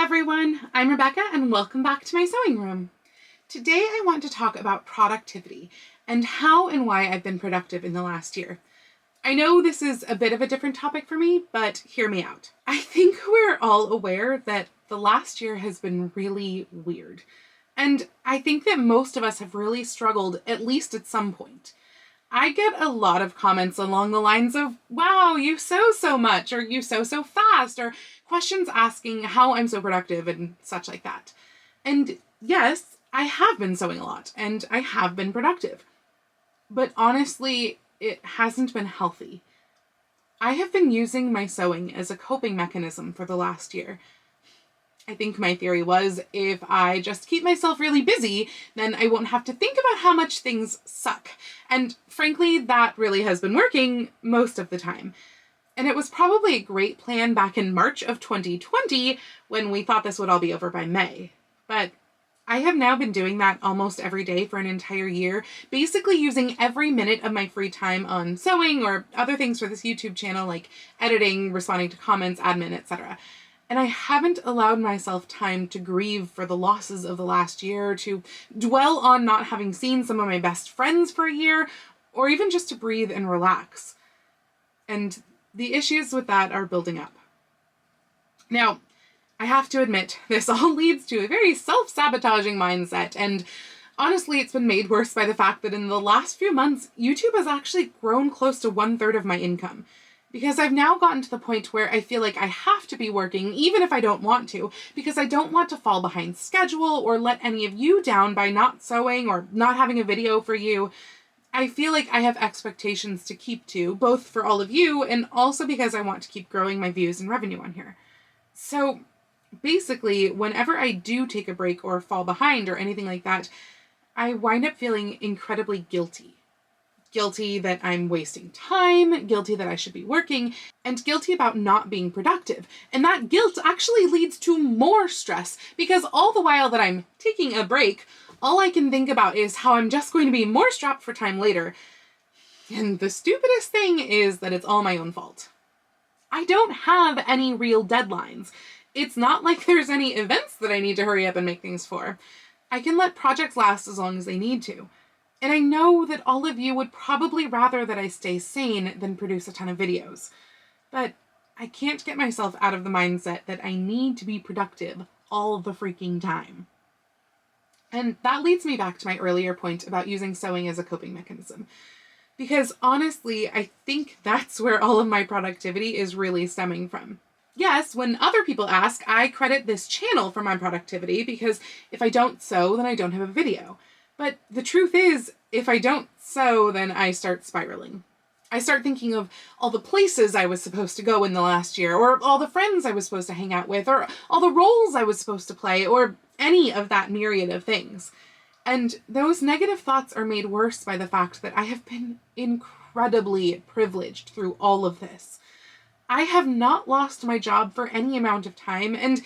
everyone, I'm Rebecca and welcome back to my sewing room. Today I want to talk about productivity and how and why I've been productive in the last year. I know this is a bit of a different topic for me, but hear me out. I think we're all aware that the last year has been really weird. And I think that most of us have really struggled, at least at some point. I get a lot of comments along the lines of, wow, you sew so much, or you sew so fast, or questions asking how I'm so productive and such like that. And yes, I have been sewing a lot, and I have been productive. But honestly, it hasn't been healthy. I have been using my sewing as a coping mechanism for the last year. I think my theory was if I just keep myself really busy, then I won't have to think about how much things suck. And frankly, that really has been working most of the time. And it was probably a great plan back in March of 2020 when we thought this would all be over by May. But I have now been doing that almost every day for an entire year, basically using every minute of my free time on sewing or other things for this YouTube channel like editing, responding to comments, admin, etc. And I haven't allowed myself time to grieve for the losses of the last year, to dwell on not having seen some of my best friends for a year, or even just to breathe and relax. And the issues with that are building up. Now, I have to admit, this all leads to a very self-sabotaging mindset, and honestly, it's been made worse by the fact that in the last few months, YouTube has actually grown close to 1/3 of my income. Because I've now gotten to the point where I feel like I have to be working even if I don't want to, because I don't want to fall behind schedule or let any of you down by not sewing or not having a video for you. I feel like I have expectations to keep to, both for all of you and also because I want to keep growing my views and revenue on here. So basically, whenever I do take a break or fall behind or anything like that, I wind up feeling incredibly guilty. Guilty that I'm wasting time, guilty that I should be working, and guilty about not being productive. And that guilt actually leads to more stress because all the while that I'm taking a break, all I can think about is how I'm just going to be more strapped for time later. And the stupidest thing is that it's all my own fault. I don't have any real deadlines. It's not like there's any events that I need to hurry up and make things for. I can let projects last as long as they need to. And I know that all of you would probably rather that I stay sane than produce a ton of videos. But I can't get myself out of the mindset that I need to be productive all the freaking time. And that leads me back to my earlier point about using sewing as a coping mechanism. Because honestly, I think that's where all of my productivity is really stemming from. Yes, when other people ask, I credit this channel for my productivity because if I don't sew, then I don't have a video. But the truth is, if I don't sew, then I start spiraling. I start thinking of all the places I was supposed to go in the last year, or all the friends I was supposed to hang out with, or all the roles I was supposed to play, or any of that myriad of things. And those negative thoughts are made worse by the fact that I have been incredibly privileged through all of this. I have not lost my job for any amount of time, and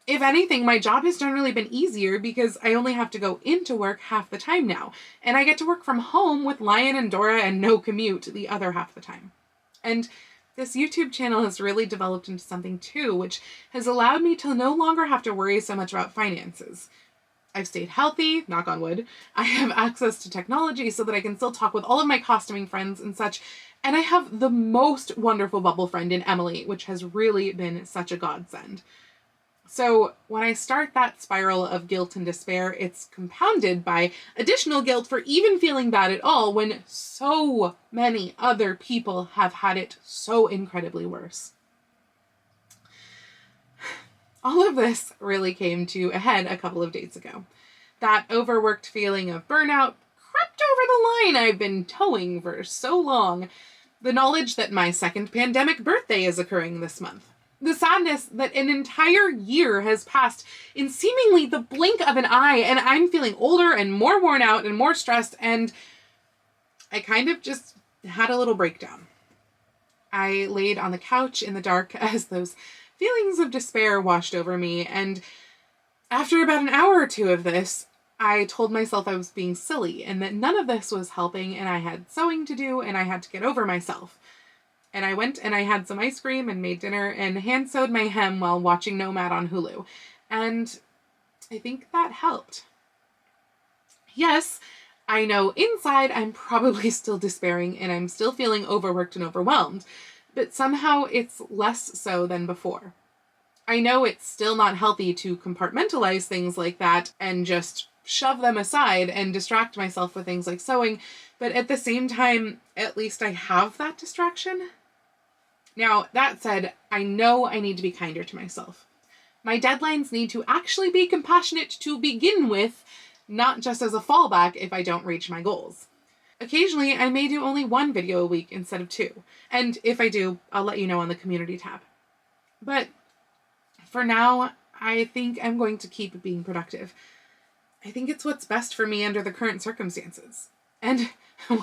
if anything, my job has generally been easier because I only have to go into work half the time now, and I get to work from home with Lion and Dora and no commute the other half the time. And this YouTube channel has really developed into something too, which has allowed me to no longer have to worry so much about finances. I've stayed healthy, knock on wood. I have access to technology so that I can still talk with all of my costuming friends and such, and I have the most wonderful bubble friend in Emily, which has really been such a godsend. So when I start that spiral of guilt and despair, it's compounded by additional guilt for even feeling bad at all when so many other people have had it so incredibly worse. All of this really came to a head a couple of days ago. That overworked feeling of burnout crept over the line I've been towing for so long. The knowledge that my second pandemic birthday is occurring this month. The sadness that an entire year has passed in seemingly the blink of an eye, and I'm feeling older and more worn out and more stressed, and I kind of just had a little breakdown. I laid on the couch in the dark as those feelings of despair washed over me, and after about an hour or two of this, I told myself I was being silly and that none of this was helping and I had sewing to do and I had to get over myself. And I went and I had some ice cream and made dinner and hand sewed my hem while watching Nomad on Hulu. And I think that helped. Yes, I know inside I'm probably still despairing and I'm still feeling overworked and overwhelmed, but somehow it's less so than before. I know it's still not healthy to compartmentalize things like that and just shove them aside and distract myself with things like sewing, but at the same time, at least I have that distraction. Now, that said, I know I need to be kinder to myself. My deadlines need to actually be compassionate to begin with, not just as a fallback if I don't reach my goals. Occasionally, I may do only one video a week instead of 2, and if I do, I'll let you know on the community tab. But for now, I think I'm going to keep being productive. I think it's what's best for me under the current circumstances. And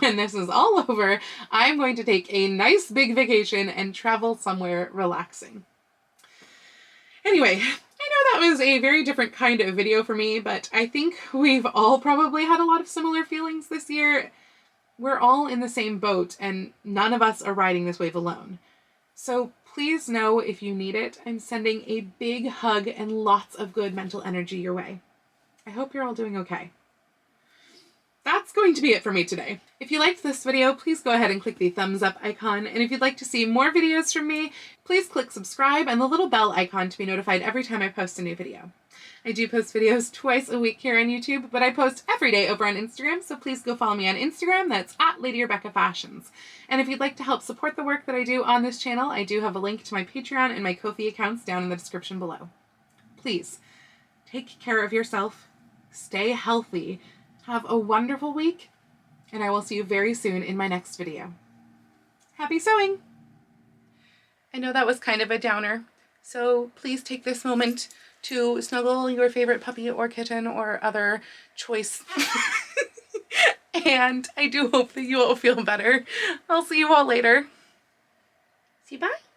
when this is all over, I'm going to take a nice big vacation and travel somewhere relaxing. Anyway, I know that was a very different kind of video for me, but I think we've all probably had a lot of similar feelings this year. We're all in the same boat, and none of us are riding this wave alone. So please know if you need it, I'm sending a big hug and lots of good mental energy your way. I hope you're all doing okay. That's going to be it for me today. If you liked this video, please go ahead and click the thumbs up icon. And if you'd like to see more videos from me, please click subscribe and the little bell icon to be notified every time I post a new video. I do post videos twice a week here on YouTube, but I post every day over on Instagram, so please go follow me on Instagram. That's @LadyRebeccaFashions. And if you'd like to help support the work that I do on this channel, I do have a link to my Patreon and my Ko-fi accounts down in the description below. Please, take care of yourself, stay healthy, have a wonderful week, and I will see you very soon in my next video. Happy sewing! I know that was kind of a downer, so please take this moment to snuggle your favorite puppy or kitten or other choice. And I do hope that you all feel better. I'll see you all later. See you, bye.